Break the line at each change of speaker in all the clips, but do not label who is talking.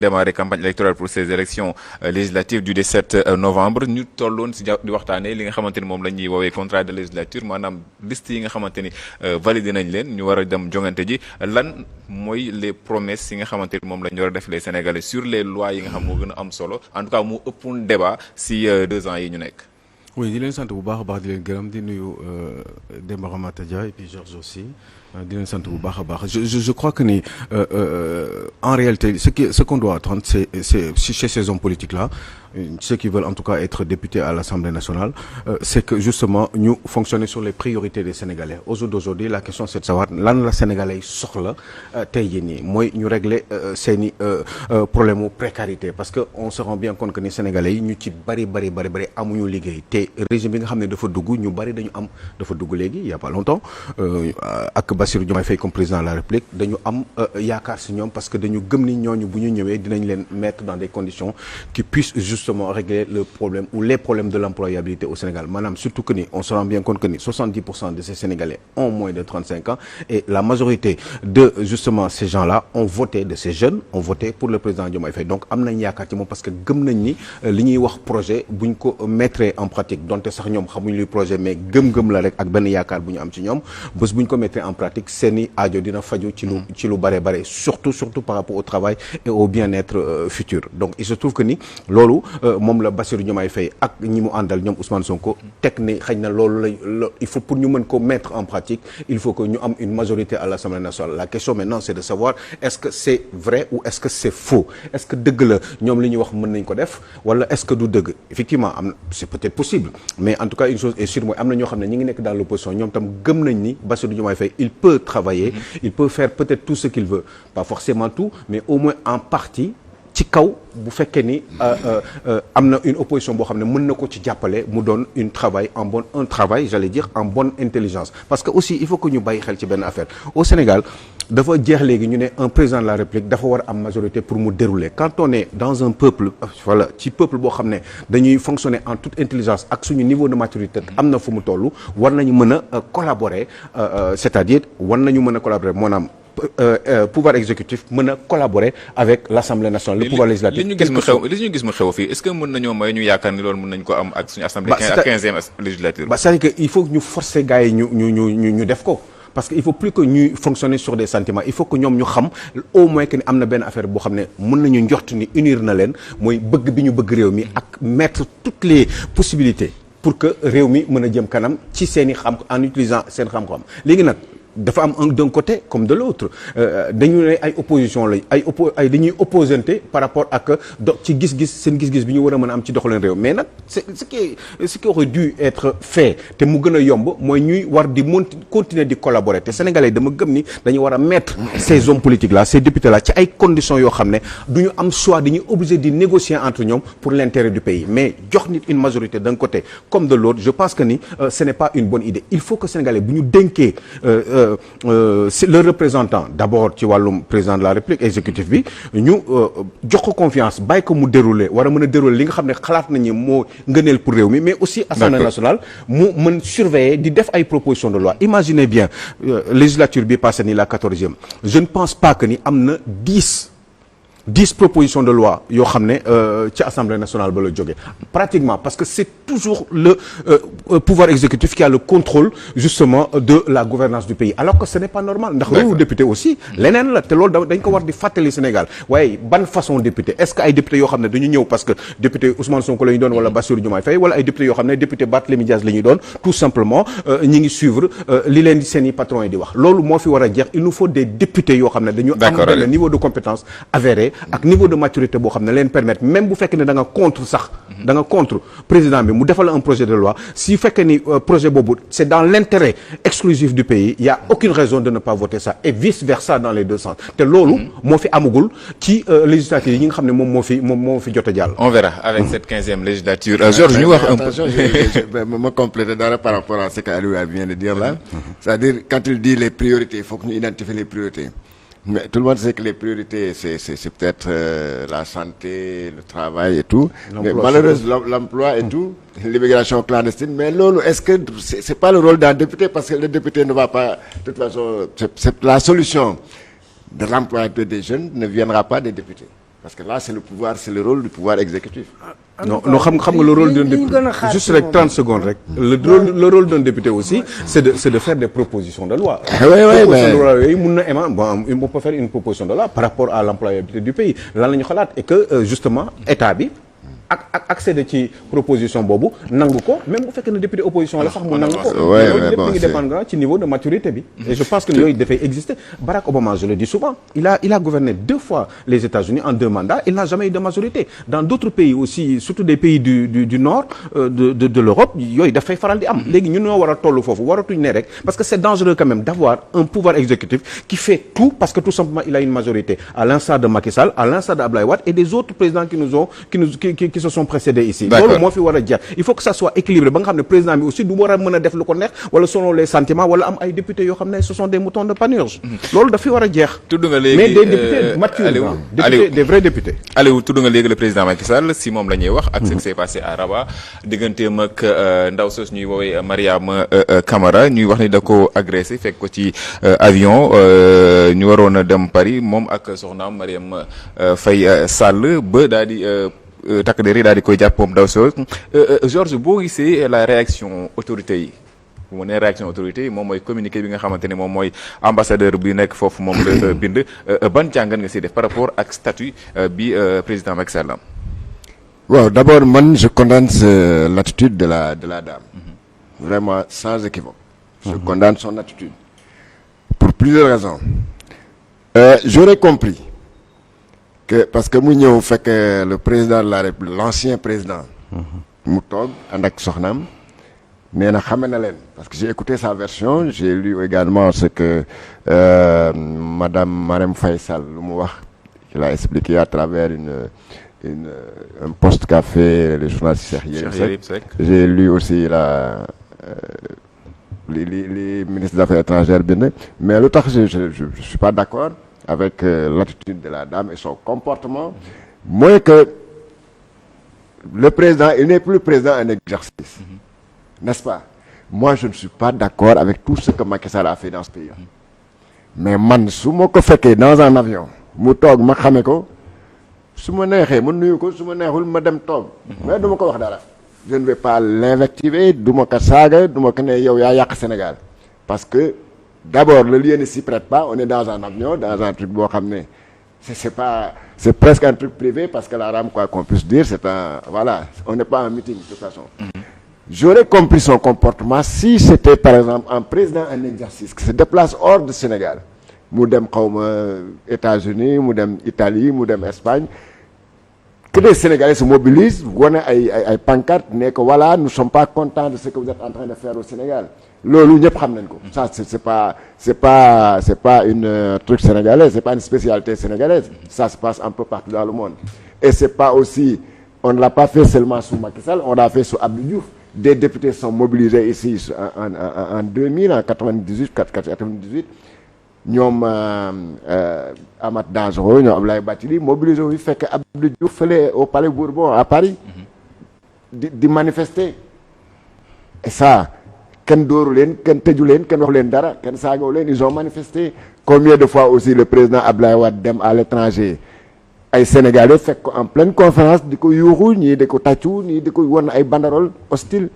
démarrer campagne électorale pour ces élections législatives du 17 novembre ñu tolloon si di waxtaanee li nga xamante ni moom la ñuy woowee contrat de législature maanaam liste yi nga xamante ni validé nañ leen ñu war a dem jongante ji lan mooy les promesses yi nga xamante ni moom la ñu war a def les Sénégalais sur les lois yi nga xam moo gën a am solo en tout cas mu ëppoon débat si 2 ans yi ñu nekk.
oui di leen sant bu baax a baax di leen gërëm di nuyu Demba Ramata Dia et puis Georges aussi di leen sant bu baax a baax je crois que ni en réalité ce qu'on doit attendre c'est chez ces hommes politiques là ceux qui veulent en tout cas être députés à l'Assemblée nationale c'est que justement ñu fonctionner sur les priorités des Sénégalais aujourd'hui la question c'est de savoir lan la Sénégalais yi soxla tey jii nii mooy ñu régler seeni problème u précarité parce que on se rend bien compte que ni Sénégalais yi ñu ci bari amuñu liggéey te régime bi nga xam ne dafa dugg ñu bari dafa dugg léegi il y a pas longtemps ak Bassirou Diomaye Faye comme président de la République dañu am yaakaar ci ñoom parce que dañu gëm ni ñooñu bu ñu ñëwee dinañ leen mettre dans des conditions qui puissent justement régler le problème ou les problèmes de l'employabilité au Sénégal maanaam surtout que ni on se rend bien compte que ni 70% de ces Sénégalais ont moins de 35 ans et la majorité de justement ces gens-là ont voté de ces jeunes ont voté pour le président Diomaye Faye donc am nañ yaakaar ci moom parce que gëm nañ ni li ñuy wax projet buñ ko mettre en pratique donte sax ñoom xamuñ luy projet mais gëm-gëm la rek ak benn yaakaar bu ñu am ci ñoom bés buñ ko mettre en pratique seeni aajo dina faju ci lu bare surtout par rapport au travail et au bien-être futur donc il se trouve que ni loolu moom la Bassirou Diomaye Faye ak ñi mu àndal ñoom Ousmane Sonko teg ne xëy na loolu la il faut pour ñu mën ko mettre en pratique il faut que ñu am une majorité à l'Assemblée nationale la question maintenant c'est de savoir est-ce que c'est vrai ou est-ce que c'est faux est-ce que dëgg la ñoom li ñuy wax mën nañ ko def wala est-ce que du dëgg effectivement c'est peut-être possible mais en tout cas une chose est sûre mooy am na ñoo xam ne ñi ngi nekk dans l'opposition ñoom tam gëm nañ ni Bassirou Diomaye Faye il peut travailler il peut faire peut-être tout ce qu'il veut pas forcément tout mais au moins en partie ci kaw bu fekkee ni am na une opposition boo xam ne mën na ko ci jàppale mu doon un travail j'allais dire en bonne intelligence parce que aussi il faut que ñu bàyyi xel ci benn affaire au Sénégal dafa jeex léegi ñu ne un président de la République dafa war a am majorité pour mu dérouler quand on est dans un peuple voilà ci peuple boo xam ne dañuy fonctionner en toute intelligence ak suñu niveau de maturité am na fu mu toll war nañu mën a collaborer c'est-à-dire war nañu mën a collaborer maanaam pouvoir exécutif mën a collaborer avec l'Assemblée nationale le pouvoir législatif
li ñu gis mu xew fii est-ce que mën nañoo may ñu yaakaar ni loolu mën nañ ko am ak suñu assemblée ak 15e législature
c'est-à-dire que il faut que ñu forcer gars yi ñu def ko parce que il faut plus que ñuy fonctionner sur des sentiments il faut que ñoom ñu xam au moins que ni am na benn affaire boo xam ne mën nañu njort ni unir na leen mooy bëgg bi ñu bëgg réew mi ak mettre toutes les possibilités pour que réew mi mën a jëm kanam ci seen i xam en utilisant seen xam-xam léegi nag dafa am d'un côté comme de l'autre dañu ne ay opposition lañ ay dañuy opposante par rapport ak ci seen gis-gis bi ñu war a mën a am ci doxalin réew mais nag c'est ce qui aurait dû être fait te mu gën a yomb mooy ñuy war di continuer di collaborer te sénégalais dama gëm ni dañu war a mettre ces hommes politiques là ces députés là ci ay conditions yoo xam ne du ñu am choix dañuy obligé di négocier entre ñoom pour l'intérêt du pays mais jox nit une majorité d'un côté comme de l'autre je pense que ni ce n'est pas une bonne idée il faut que sénégalais bu ñu dénkee c'est le représentant d'abord ci wàllum président de la République exécutif bi ñu jox ko confiance bàyyi ko mu dérouler war a mën a dérouler li nga xam ne xalaat nañu moo ngëneel pour réew mi mais aussi Assemblée nationale mu mën surveiller di def ay propositions de loi imaginez bien législature bi passé ni la 14e je ne pense pas que ni am na 10 propositions de loi yoo xam ne ci Assemblée nationale ba la jógee pratiquement parce que c'est toujours le pouvoir exécutif qui a le contrôle justement de la gouvernance du pays alors que ce n'est pas normal ndax rôle député aussi leneen la te loolu dañ ko war di fàttali Sénégal waaye ban façon député est-ce que ay député yoo xam ne dañu ñëw parce que député Ousmane Sonko la ñu doon wala Bassirou Diomaye Faye wala ay député yoo xam ne député Barthélémy Dias la ñuy doon tout simplement ñi ngi suivre li leen di seeni patrons yi di wax loolu moo fi war a jeex il nous faut des députés yoo xam ne dañu am benn niveau de compétence avéré ak niveau de maturité boo xam ne leen permettre même bu fekkee ne da nga contre président bi mu defal un projet de loi si fekkee ni projet boobu c'est dans l'intérêt exclusif du pays il y a aucune raison de ne pas voter ça et vice versa dans les deux sens te loolu moo fi amagul ci législature yi nga xam ne moom moo fi jot a jàll.
On verra avec cette 15e législature. Georges ñu wax un peu.
Je me compléter dara par rapport à ce qu'Aliou vient de dire là. C'est-à-dire quand il dit les priorités il faut que ñu identifier les priorités. Mais tout le monde sait que les priorités, c'est peut-être la santé, le travail et tout. Mais malheureusement, l'emploi et tout, l'immigration clandestine. Mais là, est-ce que c'est pas le rôle d'un député? Parce que le député ne va pas... De toute façon, c'est la solution de l'emploi des jeunes ne viendra pas des députés. parce que là c'est le rôle du pouvoir exécutif.
non xam nga le rôle d'un député juste rek 30 secondes rek le rôle d'un député aussi c'est de faire des propositions de loi.
mais
de loi yooyu mun na on peut faire une proposition de loi par rapport à l'employabilité du pays lan la ñu xalaat et que justement état bi accéder ci proposition boobu nangu ko même bu fekkee ne député opposition la sax mu nangu ko loolu lépp mi ngi dépendre ci niveau de maturité bi et je pense que yooyu dafay exister. Barack Obama je le dis souvent il a gouverné 2 fois les États-Unis en 2 mandats il n'a jamais eu de majorité dans d'autres pays aussi surtout des pays du nord de l'Europe yooyu dafay faral di am léegi ñun ñoo war a toll foofu waratuñ ne rek parce que c'est dangereux quand même d'avoir un pouvoir exécutif qui fait tout parce que tout simplement il a une majorité à l'instar de Macky Sall à l'instar de Abdoulaye Wade et des autres présidents qui se sont précédés ici. loolu moo fi war a jeex il faut que ça soit équilibré ba nga xam ne président bi aussi du war a mën a def lu ko neex wala selon les sentiments wala am ay députés yoo xam ne ce sont des moutons de Panurge. loolu daf fi war a jeex.
tudd nga léegi
mais des députés matures des vrais députés.
Aliou tudd nga léegi le président Macky Sall si moom la ñuy wax. ak ce qui s'est passé à Rabat digganteem ak ndaw sos ñuy woowee Mariama Camara ñuy wax ni da ko agressé fekk ko ci avion ñu waroon a dem Paris moom ak soxnaam Mariam Faye Sall ba daal di. takk der yi daal di koy jàpp moom daw soos Georges boo gisee la réaction autorité yi bu ma nee réaction autorité yi moom mooy communiqué bi nga xamante ne moom mooy ambassadeur bi nekk foofu moom la bind ban jàngat nga si def par rapport ak statut bi président Macky Sall am.
waaw d'abord man je condamne l'attitude de la dame. Vraiment sans équivoque. Je condamne son attitude pour plusieurs raisons. J'aurais compris que parce que mu ñëw fekk le président de la République l'ancien président mu toog ànd ak soxnaam nee na xame na leen parce que j'ai écouté sa version j'ai lu également ce que madame Marième Faye Sall lu mu wax il a expliqué à travers un post qu'a fait le journaliste Cheikh Yérim Seck. J'ai lu aussi les ministres des Affaires étrangères bind mais lu tax je suis pas d'accord avec l'attitude de la dame et son comportement, moins que le président, il n'est plus président en exercice. N'est-ce pas? Moi, je ne suis pas d'accord avec tout ce que Macky Sall a fait dans ce pays. Mais man, su ma ko fekkee dans un avion, mu toog ma xame ko, su ma neexee ma nuyu ko, su ma neexul ma dem toog. Mais du ma ko wax dara. Je ne vais pas l'invectiver, du ma ko saaga, du ma ko ne yow yaa yàq Sénégal. Parce que d'abord, le lieu ne s'y prête pas. On est dans un avion, dans un truc c'est presque un truc privé parce que la rame, quoi qu'on puisse dire, voilà, on n'est pas en meeting de toute façon. J'aurais compris son comportement si c'était par exemple un président en exercice qui se déplace hors du Sénégal. Mu dem xawma États-Unis, mu dem Italie, mu dem Espagne. Que les Sénégalais se mobilisent, wane ay pancartes, ne que voilà, nous ne sommes pas contents de ce que vous êtes en train de faire au Sénégal. Loolu ñëpp xam nañ ko. Ça c'est pas une truc sénégalais, c'est pas une spécialité sénégalaise. Ça se passe un peu partout dans le monde. Et c'est pas aussi, on ne l'a pas fait seulement sous Macky Sall, on l'a fait sous Abdou Diouf. Des députés sont mobilisés ici en 2000, en 98. ñoom Amath Dansokho ñoom Abdoulaye Bathily mobilisé wu fekk Abdou Diouf fële au Palais Bourbon à Paris di manifester et ça kenn dóoru leen kenn tëju leen kenn wax leen dara kenn saagaw leen ils ont manifesté. Combien de fois aussi le président Abdoulaye Wade dem à l'étranger ay Sénégalais fekk ko en pleine conférence di ko yuuxu ñii di ko tàccu ñii di ko won ay banderoles hostiles.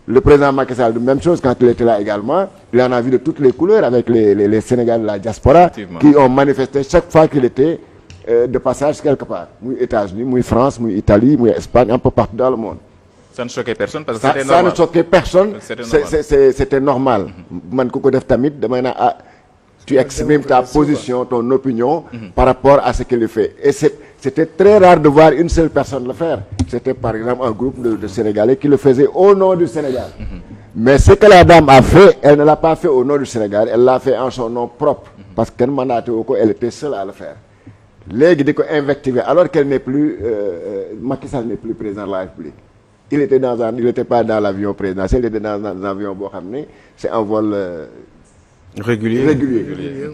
Le président Macky Sall, même chose quand il était là également. Il en a vu de toutes les couleurs avec les Sénégalais de la diaspora qui ont manifesté chaque fois qu'il était de passage quelque part. Muy États-Unis, muy France, muy Italie, muy Espagne, un peu partout dans le monde.
Ça ne choquait personne parce que c'était
normal. Ça ne choquait personne.
C'était
normal. Man ku ko def tamit damay na tu exprimes ta position, ton opinion par rapport à ce qu'il fait. Et c'était très rare de voir une seule personne le faire. C'était par exemple un groupe de Sénégalais qui le faisait au nom du Sénégal. Mais ce que la dame a fait, elle ne l'a pas fait au nom du Sénégal, elle l'a fait en son nom propre. Parce qu'elle mandaté au coup, elle était seule à le faire. Léegi di ko invectiver alors qu'elle n'est plus, Macky Sall n'est plus président de la République. Il était pas dans l'avion présidentiel, il était dans un avion boo xam ne c'est un vol régulier.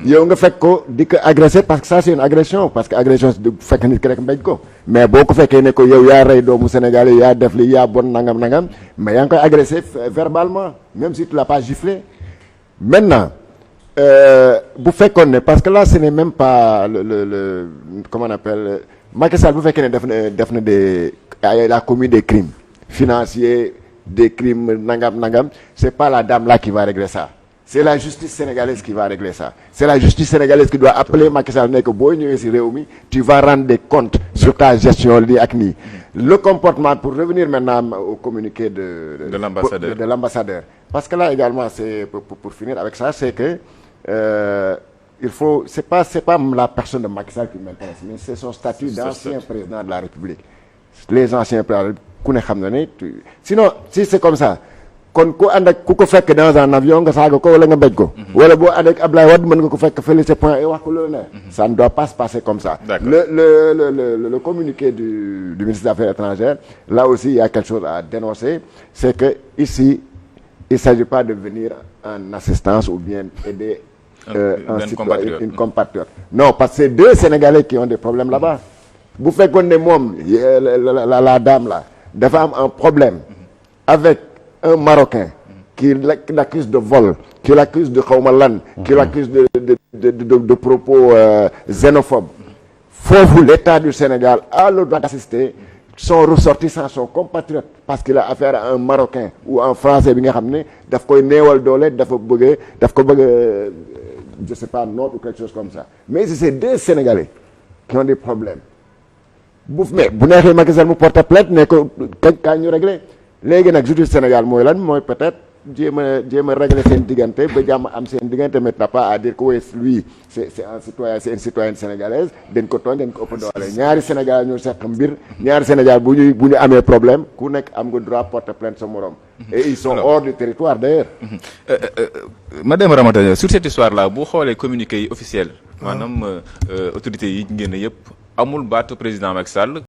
yow nga fekk ko di ko agressé parce que ça c'est une agression parce que agression du fekk nit ki rek mbéj ko mais boo ko fekkee ne ko yow yaa rey doomu Sénégal yi yaa def li yaa bon nangam mais yaa ngi koy agressé verbalement même si tu l'as pas giflé. Maintenant bu fekkoon ne parce que là ce n'est même pas le comment on appelle Macky Sall bu fekkee ne def na des il a commis des crimes financiers, des crimes nangam, c'est pas la dame là qui va régler ça. C'est la justice sénégalaise qui va régler ça. C'est la justice sénégalaise qui doit appeler Macky Sall ne que boo ñëwee ci réew mi tu vas rendre des comptes sur ta gestion lii ak nii. Le comportement, pour revenir maintenant au communiqué de l'ambassadeur. Parce que là également, c'est pour finir avec ça, c'est que il faut, c'est pas la personne de Macky Sall qui m'intéresse, mais c'est son statut d'ancien président de la République. Les anciens présidents, ku ne xam na ne sinon si c'est comme ça. kon ku ànd ak ku ko fekk dans un avion nga saaga ko wala nga mbéj ko. wala boo ànd ak Ablaye Wade mën nga ko fekk fële sa point et wax ko loolu ne. ça ne doit pas se passer comme ça. Le communiqué du ministre des Affaires étrangères, là aussi il y a quelque chose à dénoncer, c'est que ici il s'agit pas de venir en assistance ou bien aider une compatriote. Non, parce que c'est deux Sénégalais qui ont des problèmes là-bas. bu fekkoon ne moom la dame là dafa am un problème avec un Marocain qui l'accuse de vol, qui l'accuse de xawma lan, qui l'accuse de propos xénophobes. Foofu l'État du Sénégal a le droit d'assister son ressortissant, son compatriote, parce qu'il a affaire à un Marocain ou un Français bi nga xam ne daf koy néewal doole, daf ko bëgg je sais pas, note ou quelque chose comme ça. Mais si c'est deux Sénégalais qui ont des problèmes, mais bu neexee Macky Sall mu porte plainte ne ko kañ ñu réglé. léegi nag justice Sénégal mooy lan mooy peut-être jéem a régler seen diggante ba jàmm am seen diggante, mais n'a pas à dire que lui c'est un citoyen, c'est une citoyenne sénégalaise, dañ ko tooñ, dañ ko ëpp doole. ñaari Sénégal ñoo seq mbir, ñaari Sénégal bu ñu amee problème ku nekk am nga droit porter plainte sa morom. Et ils sont hors du territoire d'ailleurs.
Madame Ramata, sur cette histoire là bu xoolee communiqué yi officiel maanaam autorités yi ngeen yëpp amul baatu président Macky Sall